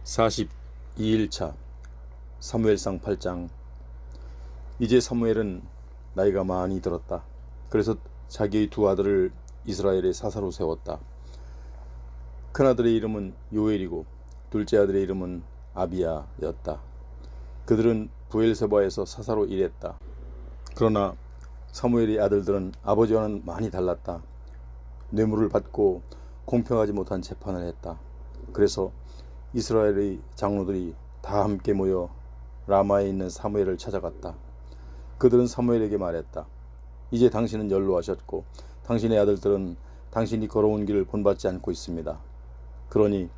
42일차 사무엘상 8장. 이제 사무엘은 나이가 많이 들었다. 그래서 자기의 두 아들을 이스라엘의 사사로 세웠다. 큰아들의 이름은 요엘이고 둘째 아들의 이름은 아비야였다. 그들은 브엘세바에서 사사로 일했다. 그러나 사무엘의 아들들은 아버지와는 많이 달랐다. 뇌물을 받고 공평하지 못한 재판을 했다. 그래서 이스라엘의 장로들이 다 함께 모여 라마에 있는 사무엘을 찾아갔다. 그들은 사무엘에게 말했다. 이제 당신은 연로하셨고 당신의 아들들은 당신이 걸어온 길을 본받지 않고 있습니다. 그러니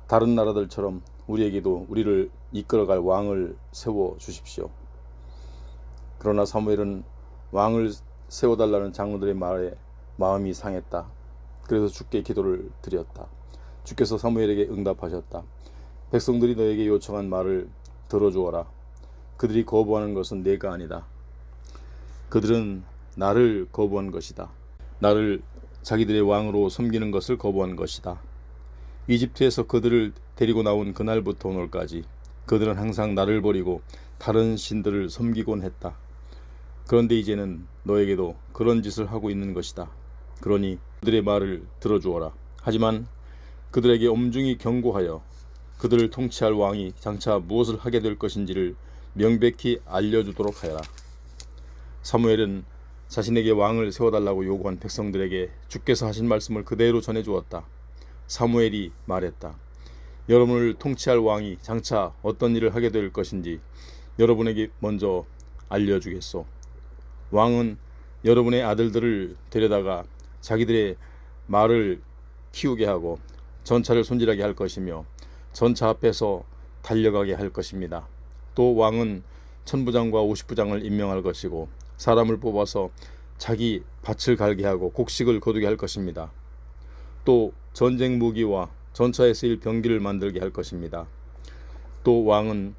다른 나라들처럼 우리에게도 우리를 이끌어갈 왕을 세워 주십시오. 그러나 사무엘은 왕을 세워달라는 장로들의 말에 마음이 상했다. 그래서 주께 기도를 드렸다. 주께서 사무엘에게 응답하셨다. 백성들이 너에게 요청한 말을 들어주어라. 그들이 거부하는 것은 내가 아니다. 그들은 나를 거부한 것이다. 나를 자기들의 왕으로 섬기는 것을 거부한 것이다. 이집트에서 그들을 데리고 나온 그날부터 오늘까지 그들은 항상 나를 버리고 다른 신들을 섬기곤 했다. 그런데 이제는 너에게도 그런 짓을 하고 있는 것이다. 그러니 그들의 말을 들어주어라. 하지만 그들에게 엄중히 경고하여 그들을 통치할 왕이 장차 무엇을 하게 될 것인지를 명백히 알려주도록 하여라. 사무엘은 자신에게 왕을 세워달라고 요구한 백성들에게 주께서 하신 말씀을 그대로 전해주었다. 사무엘이 말했다. 여러분을 통치할 왕이 장차 어떤 일을 하게 될 것인지 여러분에게 먼저 알려주겠소. 왕은 여러분의 아들들을 데려다가 자기들의 말을 키우게 하고 전차를 손질하게 할 것이며 전차 앞에서 달려가게 할 것입니다. 또 왕은 천부장과 50부장을 임명할 것이고 사람을 뽑아서 자기 밭을 갈게 하고 곡식을 거두게 할 것입니다. 또 전쟁 무기와 전차에 쓰일 병기를 만들게 할 것입니다. 또 왕은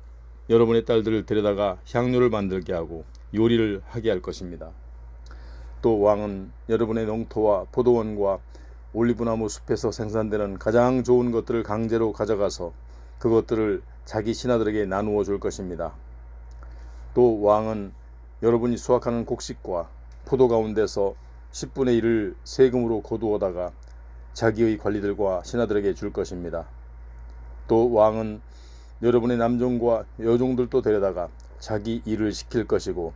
여러분의 딸들을 데려다가 향료를 만들게 하고 요리를 하게 할 것입니다. 또 왕은 여러분의 농토와 포도원과 올리브나무 숲에서 생산되는 가장 좋은 것들을 강제로 가져가서 그것들을 자기 신하들에게 나누어 줄 것입니다. 또 왕은 여러분이 수확하는 곡식과 포도 가운데서 10분의 1을 세금으로 거두어다가 자기의 관리들과 신하들에게 줄 것입니다. 또 왕은 여러분의 남종과 여종들도 데려다가 자기 일을 시킬 것이고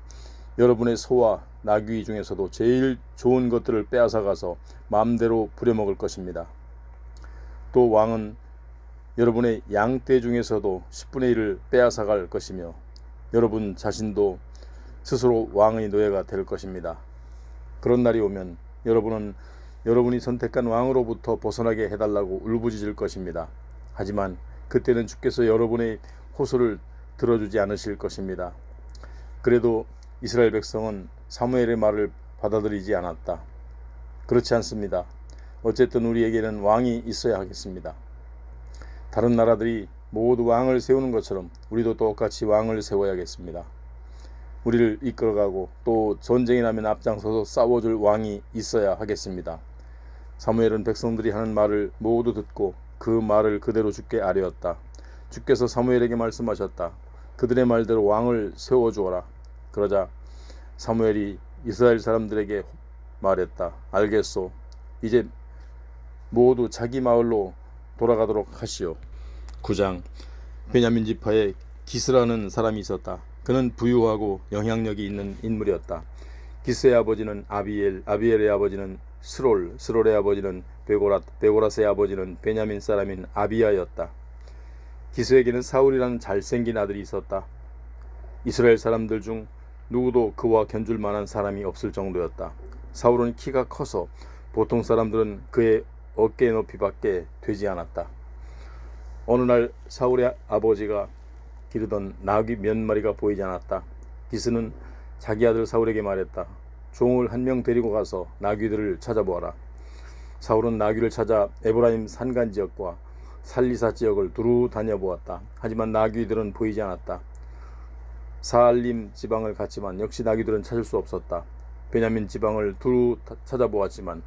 여러분의 소와 나귀 중에서도 제일 좋은 것들을 빼앗아가서 마음대로 부려먹을 것입니다. 또 왕은 여러분의 양떼 중에서도 10분의 1을 빼앗아갈 것이며 여러분 자신도 스스로 왕의 노예가 될 것입니다. 그런 날이 오면 여러분은 여러분이 선택한 왕으로부터 벗어나게 해달라고 울부짖을 것입니다. 하지만 그때는 주께서 여러분의 호소를 들어주지 않으실 것입니다. 그래도 이스라엘 백성은 사무엘의 말을 받아들이지 않았다. 그렇지 않습니다. 어쨌든 우리에게는 왕이 있어야 하겠습니다. 다른 나라들이 모두 왕을 세우는 것처럼 우리도 똑같이 왕을 세워야겠습니다. 우리를 이끌어가고 또 전쟁이 나면 앞장서서 싸워줄 왕이 있어야 하겠습니다. 사무엘은 백성들이 하는 말을 모두 듣고 그 말을 그대로 주께 아뢰었다. 주께서 사무엘에게 말씀하셨다. 그들의 말대로 왕을 세워주어라. 그러자 사무엘이 이스라엘 사람들에게 말했다. 알겠소. 이제 모두 자기 마을로 돌아가도록 하시오. 9장. 베냐민 지파에 기스라는 사람이 있었다. 그는 부유하고 영향력이 있는 인물이었다. 기스의 아버지는 아비엘, 아비엘의 아버지는 스롤, 스롤의 아버지는 베고랏, 베고랏의 아버지는 베냐민 사람인 아비야였다. 기스에게는 사울이라는 잘생긴 아들이 있었다. 이스라엘 사람들 중 누구도 그와 견줄 만한 사람이 없을 정도였다. 사울은 키가 커서 보통 사람들은 그의 어깨 높이밖에 되지 않았다. 어느 날 사울의 아버지가 기르던 나귀 몇 마리가 보이지 않았다. 기스는 자기 아들 사울에게 말했다. 종을 한 명 데리고 가서 나귀들을 찾아보아라. 사울은 나귀를 찾아 에브라임 산간 지역과 살리사 지역을 두루 다녀보았다. 하지만 나귀들은 보이지 않았다. 사알림 지방을 갔지만 역시 나귀들은 찾을 수 없었다. 베냐민 지방을 두루 찾아보았지만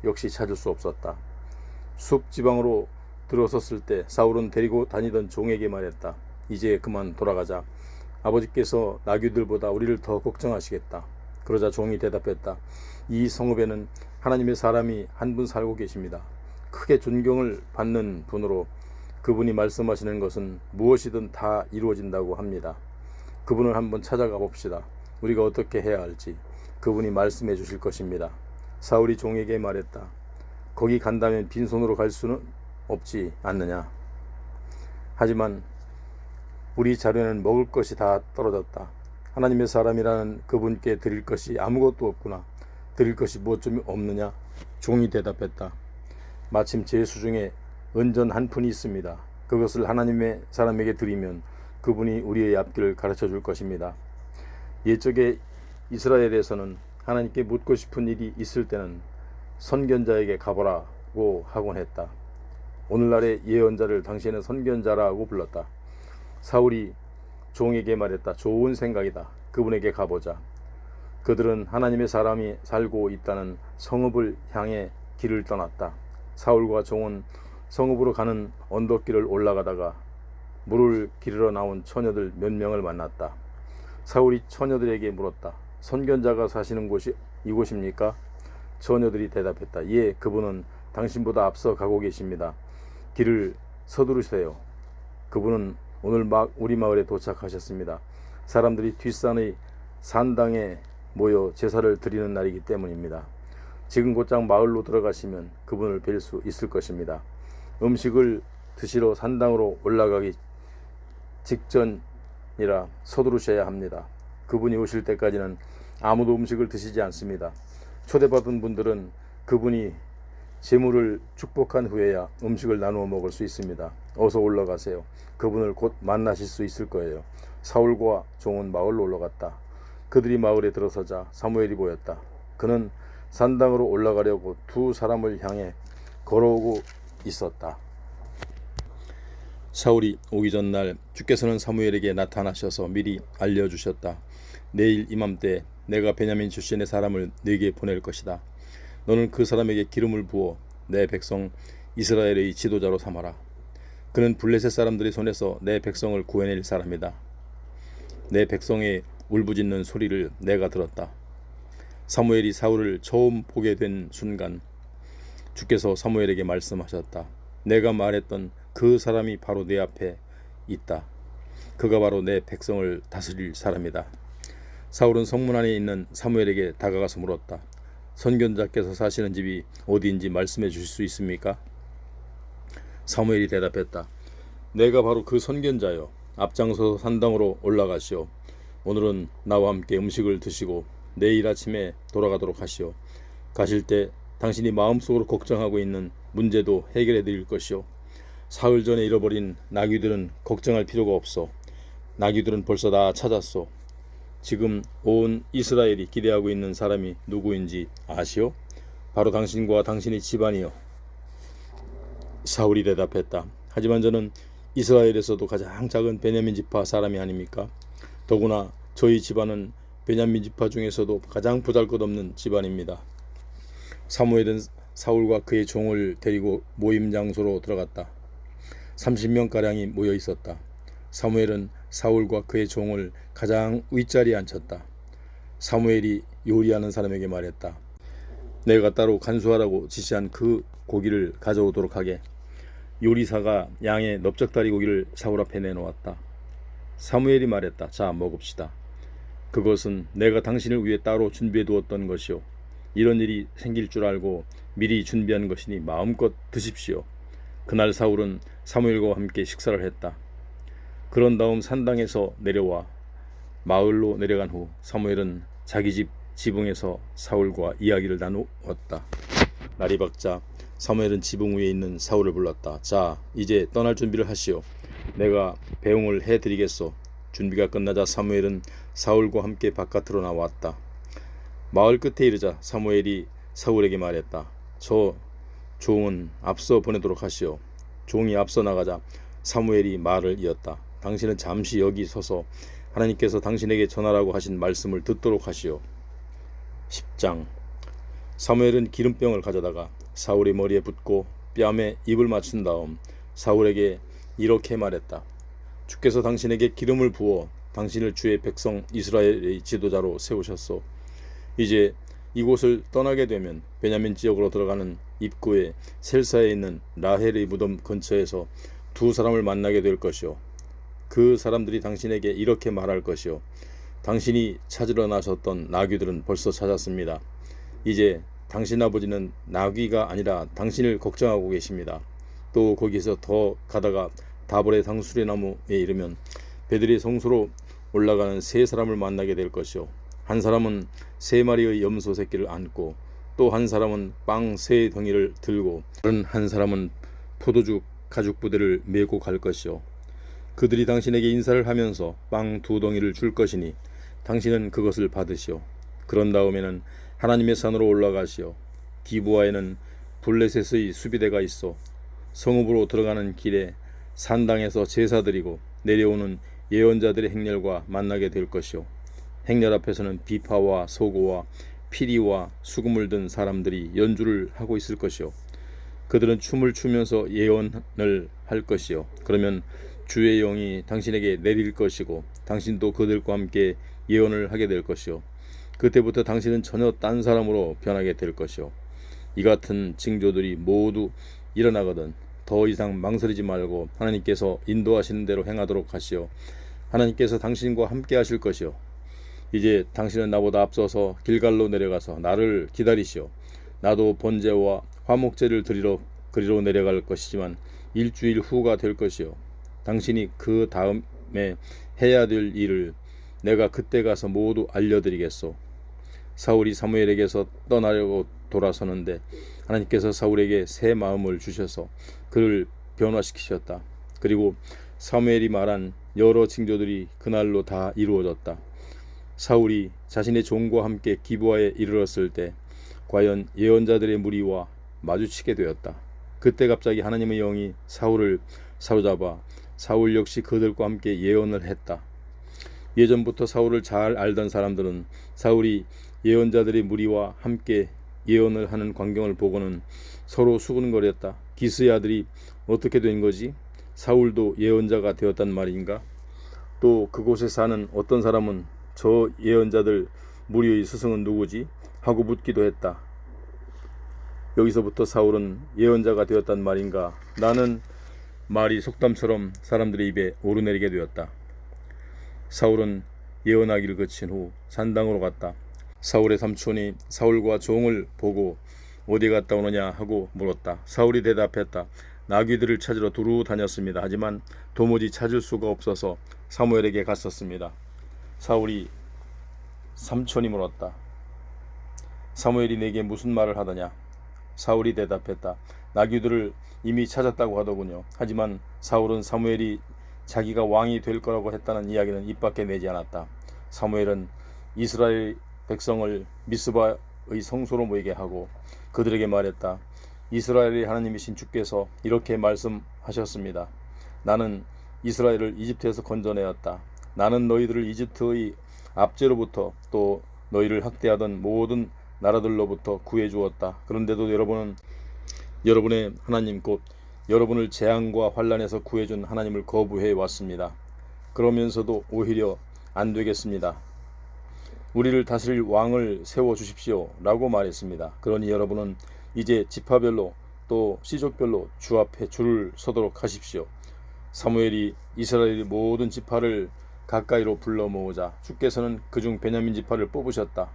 역시 찾을 수 없었다. 숲 지방으로 들어섰을 때 사울은 데리고 다니던 종에게 말했다. 이제 그만 돌아가자. 아버지께서 나귀들보다 우리를 더 걱정하시겠다. 그러자 종이 대답했다. 이 성읍에는 하나님의 사람이 한 분 살고 계십니다. 크게 존경을 받는 분으로 그분이 말씀하시는 것은 무엇이든 다 이루어진다고 합니다. 그분을 한번 찾아가 봅시다. 우리가 어떻게 해야 할지 그분이 말씀해 주실 것입니다. 사울이 종에게 말했다. 거기 간다면 빈손으로 갈 수는 없지 않느냐. 하지만 우리 자료에는 먹을 것이 다 떨어졌다. 하나님의 사람이라는 그분께 드릴 것이 아무것도 없구나. 드릴 것이 무엇 좀 없느냐. 종이 대답했다. 마침 제 수중에 은전 한 푼이 있습니다. 그것을 하나님의 사람에게 드리면 그분이 우리의 앞길을 가르쳐 줄 것입니다. 옛적에 이스라엘에서는 하나님께 묻고 싶은 일이 있을 때는 선견자에게 가보라고 하곤 했다. 오늘날의 예언자를 당시에는 선견자라고 불렀다. 사울이 종에게 말했다. 좋은 생각이다. 그분에게 가보자. 그들은 하나님의 사람이 살고 있다는 성읍을 향해 길을 떠났다. 사울과 종은 성읍으로 가는 언덕길을 올라가다가 물을 기르러 나온 처녀들 몇 명을 만났다. 사울이 처녀들에게 물었다. 선견자가 사시는 곳이 이곳입니까? 처녀들이 대답했다. 예, 그분은 당신보다 앞서 가고 계십니다. 길을 서두르세요. 그분은 오늘 막 우리 마을에 도착하셨습니다. 사람들이 뒷산의 산당에 모여 제사를 드리는 날이기 때문입니다. 지금 곧장 마을로 들어가시면 그분을 뵐 수 있을 것입니다. 음식을 드시러 산당으로 올라가기 직전이라 서두르셔야 합니다. 그분이 오실 때까지는 아무도 음식을 드시지 않습니다. 초대받은 분들은 그분이 제물을 축복한 후에야 음식을 나누어 먹을 수 있습니다. 어서 올라가세요. 그분을 곧 만나실 수 있을 거예요. 사울과 종은 마을로 올라갔다. 그들이 마을에 들어서자 사무엘이 보였다. 그는 산당으로 올라가려고 두 사람을 향해 걸어오고 있었다. 사울이 오기 전날 주께서는 사무엘에게 나타나셔서 미리 알려주셨다. 내일 이맘때 내가 베냐민 출신의 사람을 네게 보낼 것이다. 너는 그 사람에게 기름을 부어 내 백성 이스라엘의 지도자로 삼아라. 그는 블레셋 사람들의 손에서 내 백성을 구해낼 사람이다. 내 백성의 울부짖는 소리를 내가 들었다. 사무엘이 사울을 처음 보게 된 순간 주께서 사무엘에게 말씀하셨다. 내가 말했던 그 사람이 바로 내 앞에 있다. 그가 바로 내 백성을 다스릴 사람이다. 사울은 성문 안에 있는 사무엘에게 다가가서 물었다. 선견자께서 사시는 집이 어디인지 말씀해 주실 수 있습니까? 사무엘이 대답했다. 내가 바로 그 선견자요. 앞장서서 산당으로 올라가시오. 오늘은 나와 함께 음식을 드시고 내일 아침에 돌아가도록 하시오. 가실 때 당신이 마음속으로 걱정하고 있는 문제도 해결해 드릴 것이오. 사흘 전에 잃어버린 나귀들은 걱정할 필요가 없어. 나귀들은 벌써 다 찾았소. 지금 온 이스라엘이 기대하고 있는 사람이 누구인지 아시오? 바로 당신과 당신의 집안이요. 사울이 대답했다. 하지만 저는 이스라엘에서도 가장 작은 베냐민 지파 사람이 아닙니까? 더구나 저희 집안은 베냐민 지파 중에서도 가장 보잘것없는 집안입니다. 사무엘은 사울과 그의 종을 데리고 모임 장소로 들어갔다. 30명가량이 모여 있었다. 사무엘은 사울과 그의 종을 가장 윗자리에 앉혔다. 사무엘이 요리하는 사람에게 말했다. 내가 따로 간수하라고 지시한 그 고기를 가져오도록 하게. 요리사가 양의 넓적다리 고기를 사울 앞에 내놓았다. 사무엘이 말했다. 자, 먹읍시다. 그것은 내가 당신을 위해 따로 준비해 두었던 것이요. 이런 일이 생길 줄 알고 미리 준비한 것이니 마음껏 드십시오. 그날 사울은 사무엘과 함께 식사를 했다. 그런 다음 산당에서 내려와 마을로 내려간 후 사무엘은 자기 집 지붕에서 사울과 이야기를 나누었다. 날이 밝자 사무엘은 지붕 위에 있는 사울을 불렀다. 자, 이제 떠날 준비를 하시오. 내가 배웅을 해드리겠소. 준비가 끝나자 사무엘은 사울과 함께 바깥으로 나왔다. 마을 끝에 이르자 사무엘이 사울에게 말했다. 저 종은 앞서 보내도록 하시오. 종이 앞서 나가자 사무엘이 말을 이었다. 당신은 잠시 여기 서서 하나님께서 당신에게 전하라고 하신 말씀을 듣도록 하시오. 10장. 사무엘은 기름병을 가져다가 사울의 머리에 붓고 뺨에 입을 맞춘 다음 사울에게 이렇게 말했다. 주께서 당신에게 기름을 부어 당신을 주의 백성 이스라엘의 지도자로 세우셨소. 이제 이곳을 떠나게 되면 베냐민 지역으로 들어가는 입구에 셀사에 있는 라헬의 무덤 근처에서 두 사람을 만나게 될 것이요. 그 사람들이 당신에게 이렇게 말할 것이요. 당신이 찾으러 나섰던 나귀들은 벌써 찾았습니다. 이제 당신 아버지는 나귀가 아니라 당신을 걱정하고 계십니다. 또 거기서 더 가다가 다볼의 당수리나무에 이르면 베들의 성소로 올라가는 세 사람을 만나게 될 것이요. 한 사람은 세 마리의 염소 새끼를 안고 또 한 사람은 빵 세 덩이를 들고 다른 한 사람은 포도주 가죽 부대를 메고 갈 것이요. 그들이 당신에게 인사를 하면서 빵 두 덩이를 줄 것이니 당신은 그것을 받으시오. 그런 다음에는 하나님의 산으로 올라가시오. 기브아에는 블레셋의 수비대가 있어 성읍으로 들어가는 길에 산당에서 제사 드리고 내려오는 예언자들의 행렬과 만나게 될 것이요. 행렬 앞에서는 비파와 소고와 피리와 수금을 든 사람들이 연주를 하고 있을 것이요. 그들은 춤을 추면서 예언을 할 것이요. 그러면 주의 영이 당신에게 내릴 것이고 당신도 그들과 함께 예언을 하게 될 것이요. 그때부터 당신은 전혀 딴 사람으로 변하게 될 것이요. 이 같은 징조들이 모두 일어나거든 더 이상 망설이지 말고 하나님께서 인도하시는 대로 행하도록 하시오. 하나님께서 당신과 함께 하실 것이요. 이제 당신은 나보다 앞서서 길갈로 내려가서 나를 기다리시오. 나도 번제와 화목제를 드리러 그리로 내려갈 것이지만 일주일 후가 될 것이요. 당신이 그 다음에 해야 될 일을 내가 그때 가서 모두 알려드리겠소. 사울이 사무엘에게서 떠나려고 돌아서는데 하나님께서 사울에게 새 마음을 주셔서 그를 변화시키셨다. 그리고 사무엘이 말한 여러 징조들이 그날로 다 이루어졌다. 사울이 자신의 종과 함께 기브아에 이르렀을 때 과연 예언자들의 무리와 마주치게 되었다. 그때 갑자기 하나님의 영이 사울을 사로잡아 사울 역시 그들과 함께 예언을 했다. 예전부터 사울을 잘 알던 사람들은 사울이 예언자들의 무리와 함께 예언을 하는 광경을 보고는 서로 수군거렸다. 기스의 아들이 어떻게 된 거지? 사울도 예언자가 되었단 말인가? 또 그곳에 사는 어떤 사람은 저 예언자들 무리의 스승은 누구지? 하고 묻기도 했다. 여기서부터 사울은 예언자가 되었단 말인가? 라는 말이 속담처럼 사람들의 입에 오르내리게 되었다. 사울은 예언하기를 그친 후 산당으로 갔다. 사울의 삼촌이 사울과 종을 보고 어디 갔다 오느냐 하고 물었다. 사울이 대답했다. 나귀들을 찾으러 두루 다녔습니다. 하지만 도무지 찾을 수가 없어서 사무엘에게 갔었습니다. 사울이 삼촌이 물었다. 사무엘이 내게 무슨 말을 하더냐? 사울이 대답했다. 나귀들을 이미 찾았다고 하더군요. 하지만 사울은 사무엘이 자기가 왕이 될 거라고 했다는 이야기는 입 밖에 내지 않았다. 사무엘은 이스라엘 백성을 미스바의 성소로 모이게 하고 그들에게 말했다. 이스라엘의 하나님이신 주께서 이렇게 말씀하셨습니다. 나는 이스라엘을 이집트에서 건져내었다. 나는 너희들을 이집트의 압제로부터 또 너희를 학대하던 모든 나라들로부터 구해주었다. 그런데도 여러분은 여러분의 하나님 곧 여러분을 재앙과 환난에서 구해준 하나님을 거부해 왔습니다. 그러면서도 오히려 안 되겠습니다. 우리를 다스릴 왕을 세워주십시오 라고 말했습니다. 그러니 여러분은 이제 지파별로 또 시족별로 주 앞에 줄을 서도록 하십시오. 사무엘이 이스라엘의 모든 지파를 가까이로 불러 모으자 주께서는 그중 베냐민 지파를 뽑으셨다.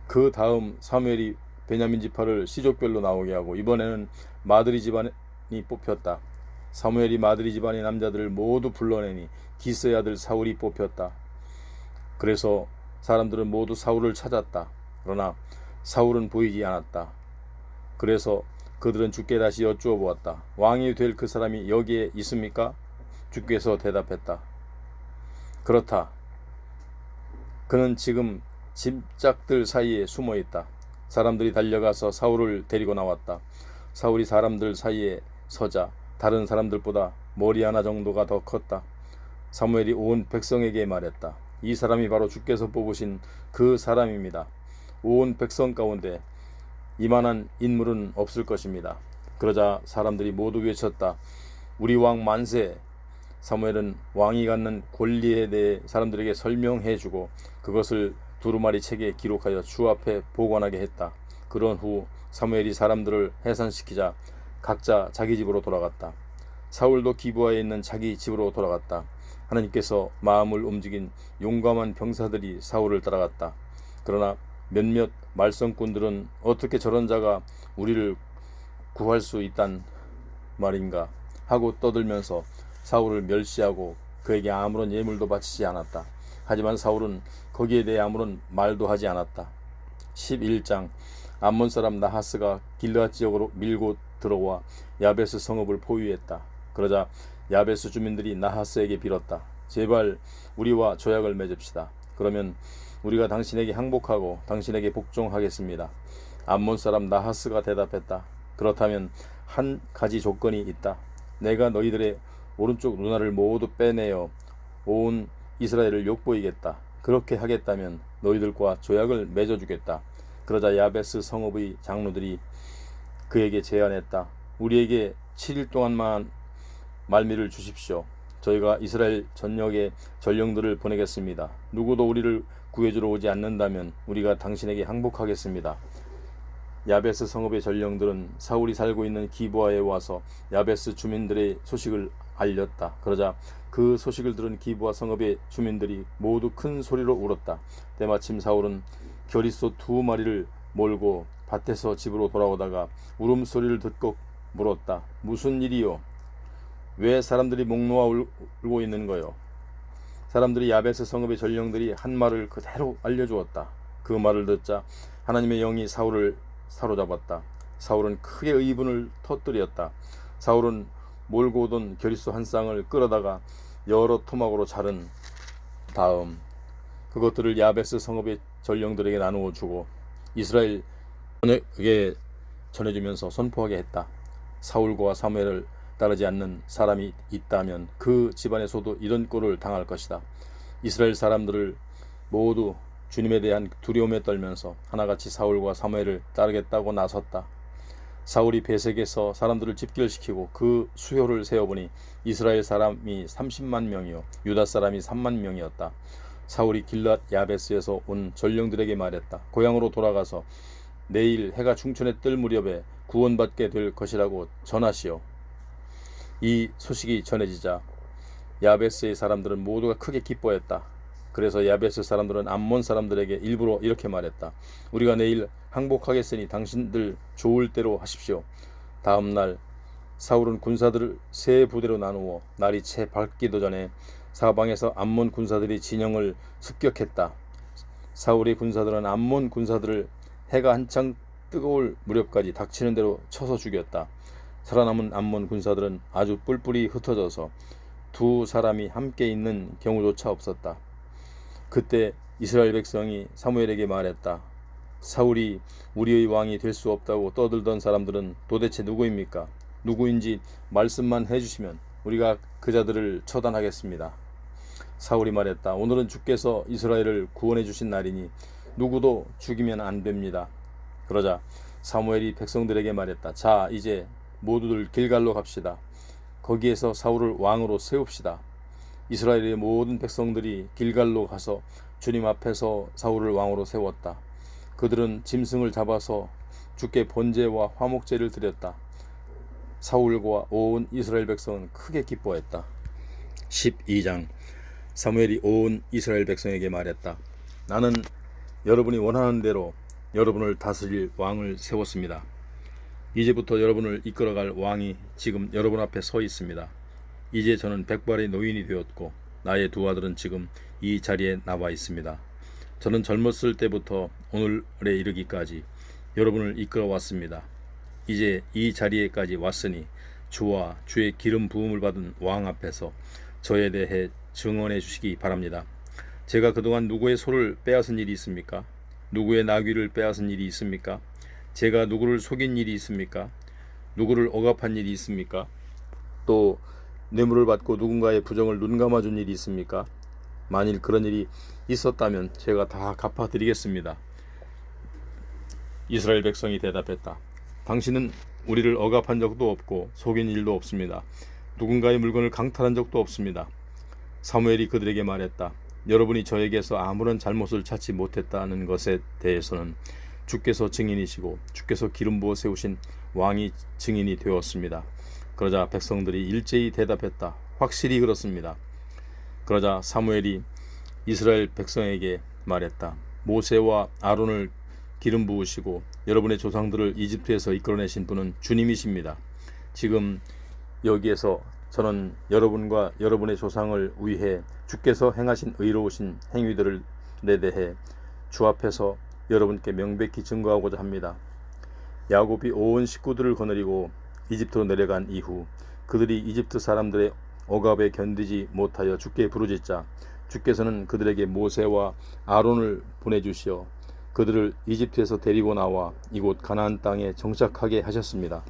그 다음 사무엘이 베냐민 지파를 시족별로 나오게 하고 이번에는 마드리 집안이 뽑혔다. 사무엘이 마드리 집안의 남자들을 모두 불러내니 기스의 아들 사울이 뽑혔다. 그래서 사람들은 모두 사울을 찾았다. 그러나 사울은 보이지 않았다. 그래서 그들은 주께 다시 여쭈어 보았다. 왕이 될 그 사람이 여기에 있습니까? 주께서 대답했다. 그렇다. 그는 지금 짐짝들 사이에 숨어 있다. 사람들이 달려가서 사울을 데리고 나왔다. 사울이 사람들 사이에 서자 다른 사람들보다 머리 하나 정도가 더 컸다. 사무엘이 온 백성에게 말했다. 이 사람이 바로 주께서 뽑으신 그 사람입니다. 온 백성 가운데 이만한 인물은 없을 것입니다. 그러자 사람들이 모두 외쳤다. 우리 왕 만세. 사무엘은 왕이 갖는 권리에 대해 사람들에게 설명해 주고 그것을 두루마리 책에 기록하여 주 앞에 보관하게 했다. 그런 후 사무엘이 사람들을 해산시키자 각자 자기 집으로 돌아갔다. 사울도 기브아에 있는 자기 집으로 돌아갔다. 하나님께서 마음을 움직인 용감한 병사들이 사울을 따라갔다. 그러나 몇몇 말썽꾼들은 어떻게 저런 자가 우리를 구할 수 있단 말인가 하고 떠들면서 사울을 멸시하고 그에게 아무런 예물도 바치지 않았다. 하지만 사울은 거기에 대해 아무런 말도 하지 않았다. 11장 암몬 사람 나하스가 길르앗 지역으로 밀고 들어와 야베스 성읍을 포위했다. 그러자 야베스 주민들이 나하스에게 빌었다. 제발 우리와 조약을 맺읍시다. 그러면 우리가 당신에게 항복하고 당신에게 복종하겠습니다. 암몬 사람 나하스가 대답했다. 그렇다면 한 가지 조건이 있다. 내가 너희들의 오른쪽 눈알을 모두 빼내어 온 이스라엘을 욕보이겠다. 그렇게 하겠다면 너희들과 조약을 맺어주겠다. 그러자 야베스 성읍의 장로들이 그에게 제안했다. 우리에게 7일 동안만 말미를 주십시오. 저희가 이스라엘 전역에 전령들을 보내겠습니다. 누구도 우리를 구해주러 오지 않는다면 우리가 당신에게 항복하겠습니다. 야베스 성읍의 전령들은 사울이 살고 있는 기브아에 와서 야베스 주민들의 소식을 알렸다. 그러자 그 소식을 들은 기브아 성읍의 주민들이 모두 큰 소리로 울었다. 때마침 사울은 겨리소 2마리를 몰고 밭에서 집으로 돌아오다가 울음소리를 듣고 물었다. 무슨 일이요? 왜 사람들이 목 놓아 울고 있는 거요? 사람들이 야베스 성읍의 전령들이 한 말을 그대로 알려주었다. 그 말을 듣자 하나님의 영이 사울을 사로잡았다. 사울은 크게 의분을 터뜨렸다. 사울은 몰고 오던 겨리소 한 쌍을 끌어다가 여러 토막으로 자른 다음 그것들을 야베스 성읍의 전령들에게 나누어 주고 이스라엘에게 전해주면서 선포하게 했다. 사울과 사무엘을 따르지 않는 사람이 있다면 그 집안에서도 이런 꼴을 당할 것이다. 이스라엘 사람들을 모두 주님에 대한 두려움에 떨면서 하나같이 사울과 사무엘을 따르겠다고 나섰다. 사울이 베색에서 사람들을 집결시키고 그 수효를 세어보니 이스라엘 사람이 30만 명이요 유다 사람이 3만 명이었다. 사울이 길앗 야베스에서 온 전령들에게 말했다. 고향으로 돌아가서 내일 해가 중천에 뜰 무렵에 구원받게 될 것이라고 전하시오. 이 소식이 전해지자 야베스의 사람들은 모두가 크게 기뻐했다. 그래서 야베스 사람들은 암몬 사람들에게 일부러 이렇게 말했다. 우리가 내일 항복하겠으니 당신들 좋을 대로 하십시오. 다음 날 사울은 군사들을 세 부대로 나누어 날이 채 밝기도 전에 사방에서 암몬 군사들이 진영을 습격했다. 사울의 군사들은 암몬 군사들을 해가 한창 뜨거울 무렵까지 닥치는 대로 쳐서 죽였다. 살아남은 암몬 군사들은 아주 뿔뿔이 흩어져서 두 사람이 함께 있는 경우조차 없었다. 그때 이스라엘 백성이 사무엘에게 말했다. 사울이 우리의 왕이 될 수 없다고 떠들던 사람들은 도대체 누구입니까? 누구인지 말씀만 해주시면 우리가 그 자들을 처단하겠습니다. 사울이 말했다. 오늘은 주께서 이스라엘을 구원해 주신 날이니 누구도 죽이면 안 됩니다. 그러자 사무엘이 백성들에게 말했다. 자, 이제 모두들 길갈로 갑시다. 거기에서 사울을 왕으로 세웁시다. 이스라엘의 모든 백성들이 길갈로 가서 주님 앞에서 사울을 왕으로 세웠다. 그들은 짐승을 잡아서 주께 번제와 화목제를 드렸다. 사울과 온 이스라엘 백성은 크게 기뻐했다. 12장 사무엘이 온 이스라엘 백성에게 말했다. 나는 여러분이 원하는 대로 여러분을 다스릴 왕을 세웠습니다. 이제부터 여러분을 이끌어갈 왕이 지금 여러분 앞에 서 있습니다. 이제 저는 백발의 노인이 되었고 나의 두 아들은 지금 이 자리에 나와 있습니다. 저는 젊었을 때부터 오늘에 이르기까지 여러분을 이끌어 왔습니다. 이제 이 자리에까지 왔으니 주와 주의 기름 부음을 받은 왕 앞에서 저에 대해 증언해 주시기 바랍니다. 제가 그동안 누구의 소를 빼앗은 일이 있습니까? 누구의 나귀를 빼앗은 일이 있습니까? 제가 누구를 속인 일이 있습니까? 누구를 억압한 일이 있습니까? 또 뇌물을 받고 누군가의 부정을 눈감아준 일이 있습니까? 만일 그런 일이 있었다면 제가 다 갚아드리겠습니다. 이스라엘 백성이 대답했다. 당신은 우리를 억압한 적도 없고 속인 일도 없습니다. 누군가의 물건을 강탈한 적도 없습니다. 사무엘이 그들에게 말했다. 여러분이 저에게서 아무런 잘못을 찾지 못했다는 것에 대해서는 주께서 증인이시고 주께서 기름 부어 세우신 왕이 증인이 되었습니다. 그러자 백성들이 일제히 대답했다. 확실히 그렇습니다. 그러자 사무엘이 이스라엘 백성에게 말했다. 모세와 아론을 기름 부으시고 여러분의 조상들을 이집트에서 이끌어내신 분은 주님이십니다. 지금 여기에서 저는 여러분과 여러분의 조상을 위해 주께서 행하신 의로우신 행위들에 대해 주 앞에서 여러분께 명백히 증거하고자 합니다. 야곱이 온 식구들을 거느리고 이집트로 내려간 이후 그들이 이집트 사람들의 억압에 견디지 못하여 주께 부르짖자 주께서는 그들에게 모세와 아론을 보내주시어 그들을 이집트에서 데리고 나와 이곳 가나안 땅에 정착하게 하셨습니다.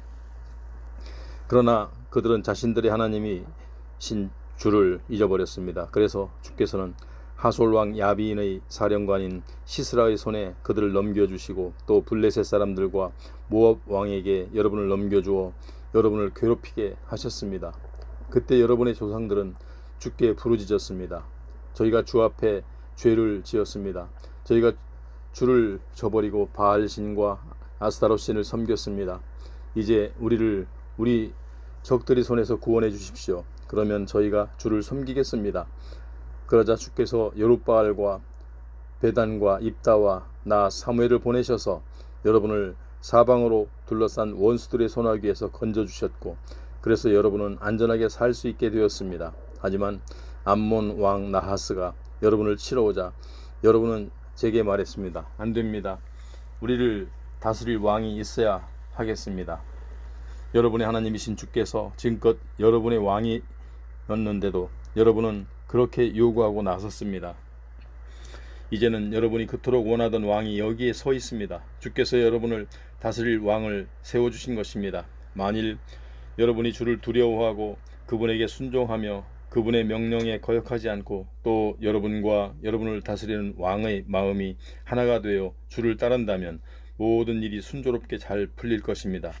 그러나 그들은 자신들의 하나님이신 주를 잊어버렸습니다. 그래서 주께서는 하솔 왕 야비인의 사령관인 시스라의 손에 그들을 넘겨주시고 또 블레셋 사람들과 모압 왕에게 여러분을 넘겨주어 여러분을 괴롭히게 하셨습니다. 그때 여러분의 조상들은 주께 부르짖었습니다. 저희가 주 앞에 죄를 지었습니다. 저희가 주를 저버리고 바알신과 아스타롯신을 섬겼습니다. 이제 우리를 우리 적들이 손에서 구원해 주십시오. 그러면 저희가 주를 섬기겠습니다. 그러자 주께서 여룻바알과 베단과 입다와 나 사무엘을 보내셔서 여러분을 사방으로 둘러싼 원수들의 손아귀에서 건져주셨고 그래서 여러분은 안전하게 살 수 있게 되었습니다. 하지만 암몬 왕 나하스가 여러분을 치러 오자 여러분은 제게 말했습니다. 안 됩니다. 우리를 다스릴 왕이 있어야 하겠습니다. 여러분의 하나님이신 주께서 지금껏 여러분의 왕이었는데도 여러분은 그렇게 요구하고 나섰습니다. 이제는 여러분이 그토록 원하던 왕이 여기에 서 있습니다. 주께서 여러분을 다스릴 왕을 세워주신 것입니다. 만일 여러분이 주를 두려워하고 그분에게 순종하며 그분의 명령에 거역하지 않고 또 여러분과 여러분을 다스리는 왕의 마음이 하나가 되어 주를 따른다면 모든 일이 순조롭게 잘 풀릴 것입니다.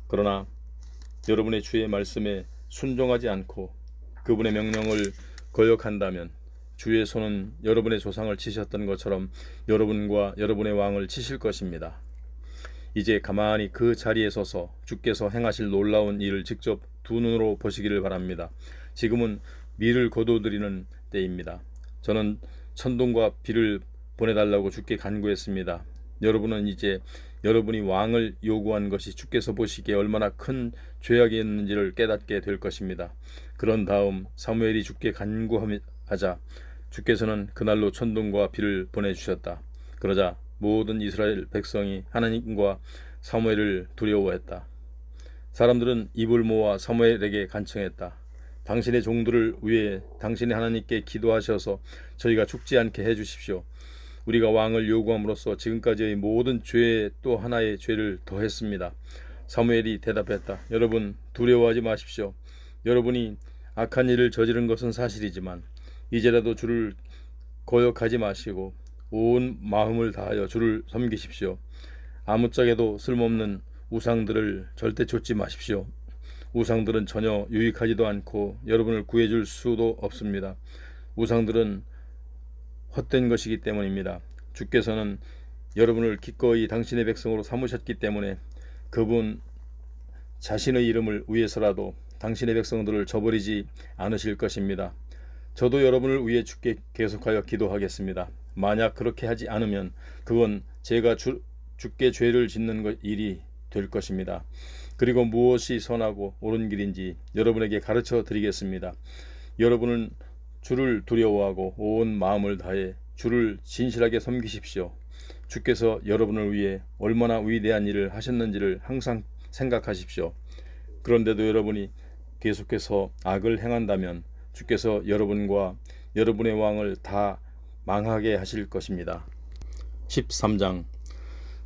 그러나 여러분의 주의 말씀에 순종하지 않고 그분의 명령을 거역한다면 주의 손은 여러분의 조상을 치셨던 것처럼 여러분과 여러분의 왕을 치실 것입니다. 이제 가만히 그 자리에 서서 주께서 행하실 놀라운 일을 직접 두 눈으로 보시기를 바랍니다. 지금은 미를 거둬들이는 때입니다. 저는 천둥과 비를 보내달라고 주께 간구했습니다. 여러분은 이제 여러분이 왕을 요구한 것이 주께서 보시기에 얼마나 큰 죄악이었는지를 깨닫게 될 것입니다. 그런 다음 사무엘이 주께 간구하자 주께서는 그날로 천둥과 비를 보내주셨다. 그러자 모든 이스라엘 백성이 하나님과 사무엘을 두려워했다. 사람들은 입을 모아 사무엘에게 간청했다. 당신의 종들을 위해 당신의 하나님께 기도하셔서 저희가 죽지 않게 해주십시오. 우리가 왕을 요구함으로써 지금까지의 모든 죄에 또 하나의 죄를 더했습니다. 사무엘이 대답했다. 여러분 두려워하지 마십시오. 여러분이 악한 일을 저지른 것은 사실이지만 이제라도 주를 거역하지 마시고 온 마음을 다하여 주를 섬기십시오. 아무짝에도 쓸모없는 우상들을 절대 좇지 마십시오. 우상들은 전혀 유익하지도 않고 여러분을 구해줄 수도 없습니다. 우상들은 헛된 것이기 때문입니다. 주께서는 여러분을 기꺼이 당신의 백성으로 삼으셨기 때문에 그분 자신의 이름을 위해서라도 당신의 백성들을 저버리지 않으실 것입니다. 저도 여러분을 위해 주께 계속하여 기도하겠습니다. 만약 그렇게 하지 않으면 그건 제가 주께 죄를 짓는 일이 될 것입니다. 그리고 무엇이 선하고 옳은 길인지 여러분에게 가르쳐 드리겠습니다. 여러분은 주를 두려워하고 온 마음을 다해 주를 진실하게 섬기십시오. 주께서 여러분을 위해 얼마나 위대한 일을 하셨는지를 항상 생각하십시오. 그런데도 여러분이 계속해서 악을 행한다면 주께서 여러분과 여러분의 왕을 다 망하게 하실 것입니다. 13장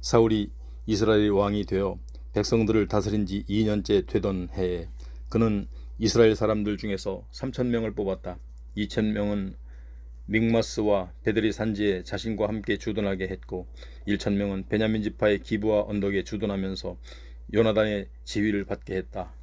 사울이 이스라엘 왕이 되어 백성들을 다스린 지 2년째 되던 해에 그는 이스라엘 사람들 중에서 3,000명을 뽑았다. 2,000명은 믹마스와 베들리 산지에 자신과 함께 주둔하게 했고 1,000명은 베냐민 지파의 기브아 언덕에 주둔하면서 요나단의 지휘를 받게 했다.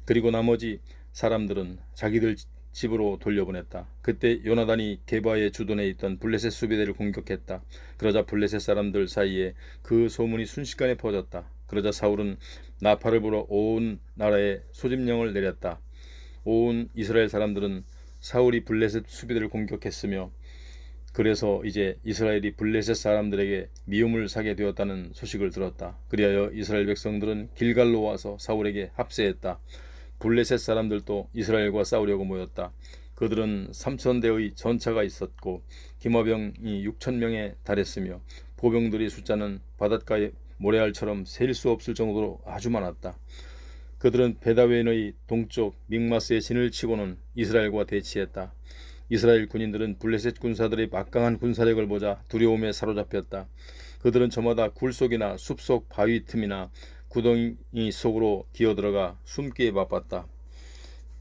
그리고 나머지 사람들은 자기들 집으로 돌려보냈다. 그때 요나단이 게바의 주둔에 있던 블레셋 수비대를 공격했다. 그러자 블레셋 사람들 사이에 그 소문이 순식간에 퍼졌다. 그러자 사울은 나팔을 불어 온 나라에 소집령을 내렸다. 온 이스라엘 사람들은 사울이 블레셋 수비대를 공격했으며 그래서 이제 이스라엘이 블레셋 사람들에게 미움을 사게 되었다는 소식을 들었다. 그리하여 이스라엘 백성들은 길갈로 와서 사울에게 합세했다. 블레셋 사람들도 이스라엘과 싸우려고 모였다. 그들은 3,000대의 전차가 있었고 기마병이 6,000명에 달했으며 보병들의 숫자는 바닷가의 모래알처럼 셀 수 없을 정도로 아주 많았다. 그들은 베다웬의 동쪽 믹마스에 진을 치고는 이스라엘과 대치했다. 이스라엘 군인들은 블레셋 군사들의 막강한 군사력을 보자 두려움에 사로잡혔다. 그들은 저마다 굴속이나 숲속 바위 틈이나 구덩이 속으로 기어들어가 숨기에 바빴다.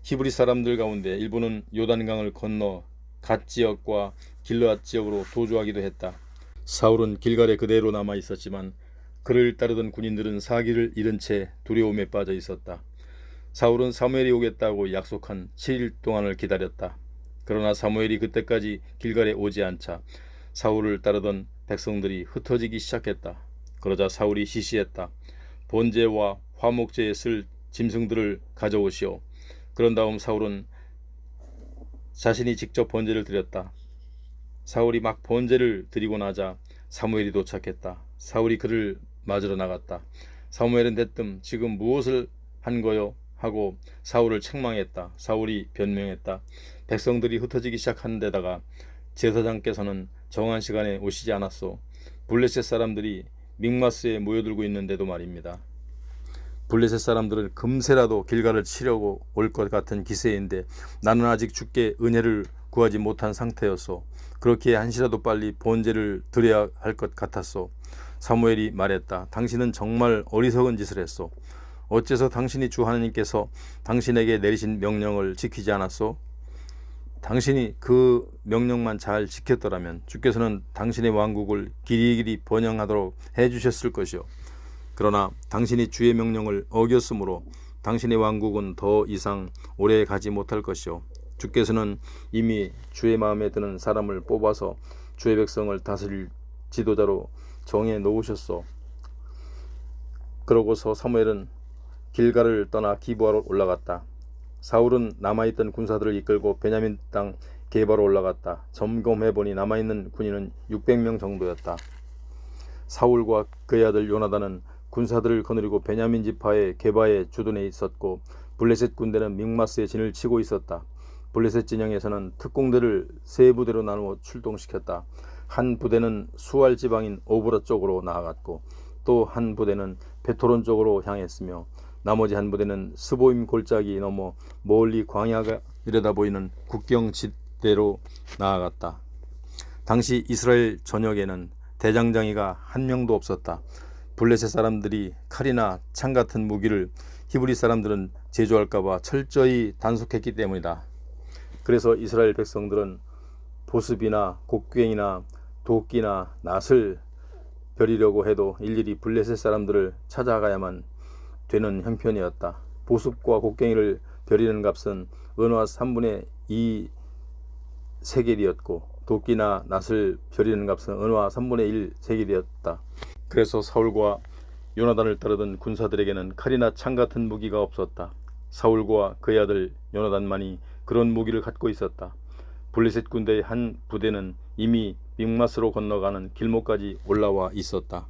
히브리 사람들 가운데 일부는 요단강을 건너 갓 지역과 길르앗 지역으로 도주하기도 했다. 사울은 길갈에 그대로 남아 있었지만 그를 따르던 군인들은 사기를 잃은 채 두려움에 빠져 있었다. 사울은 사무엘이 오겠다고 약속한 7일 동안을 기다렸다. 그러나 사무엘이 그때까지 길갈에 오지 않자 사울을 따르던 백성들이 흩어지기 시작했다. 그러자 사울이 지시했다. 번제와 화목제에 쓸 짐승들을 가져오시오. 그런 다음 사울은 자신이 직접 번제를 드렸다. 사울이 막 번제를 드리고 나자 사무엘이 도착했다. 사울이 그를 맞으러 나갔다. 사무엘은 대뜸 지금 무엇을 한 거요? 하고 사울을 책망했다. 사울이 변명했다. 백성들이 흩어지기 시작한 데다가 제사장께서는 정한 시간에 오시지 않았소. 블레셋 사람들이 믹마스에 모여들고 있는데도 말입니다. 블레셋 사람들은 금세라도 길갈을 치려고 올 것 같은 기세인데 나는 아직 주께 은혜를 구하지 못한 상태였소. 그렇기에 한시라도 빨리 번제를 드려야 할 것 같았소. 사무엘이 말했다. 당신은 정말 어리석은 짓을 했소. 어째서 당신이 주 하나님께서 당신에게 내리신 명령을 지키지 않았소? 당신이 그 명령만 잘 지켰더라면 주께서는 당신의 왕국을 길이길이 번영하도록 해주셨을 것이요. 그러나 당신이 주의 명령을 어겼으므로 당신의 왕국은 더 이상 오래 가지 못할 것이요. 주께서는 이미 주의 마음에 드는 사람을 뽑아서 주의 백성을 다스릴 지도자로 정해 놓으셨소. 그러고서 사무엘은 길갈을 떠나 기브아로 올라갔다. 사울은 남아있던 군사들을 이끌고 베냐민 땅 게바로 올라갔다. 점검해보니 남아있는 군인은 600명 정도였다. 사울과 그의 아들 요나단은 군사들을 거느리고 베냐민 지파의 게바에 주둔해 있었고 블레셋 군대는 믹마스에 진을 치고 있었다. 블레셋 진영에서는 특공대를 세 부대로 나누어 출동시켰다. 한 부대는 수알 지방인 오브라 쪽으로 나아갔고 또 한 부대는 베토론 쪽으로 향했으며 나머지 한 부대는 스보임 골짜기 넘어 멀리 광야가 내려다 보이는 국경 지대로 나아갔다. 당시 이스라엘 전역에는 대장장이가 한 명도 없었다. 블레셋 사람들이 칼이나 창 같은 무기를 히브리 사람들은 제조할까봐 철저히 단속했기 때문이다. 그래서 이스라엘 백성들은 보습이나 곡괭이나 도끼나 낫을 벼리려고 해도 일일이 블레셋 사람들을 찾아가야만 되는 형편이었다. 보습과 곡괭이를 벼리는 값은 은화 3분의 2 세겔이었고 도끼나 낫을 벼리는 값은 은화 3분의 1 세겔이었다. 그래서 사울과 요나단을 따르던 군사들에게는 칼이나 창 같은 무기가 없었다. 사울과 그의 아들 요나단만이 그런 무기를 갖고 있었다. 블레셋 군대의 한 부대는 이미 믹마스로 건너가는 길목까지 올라와 있었다.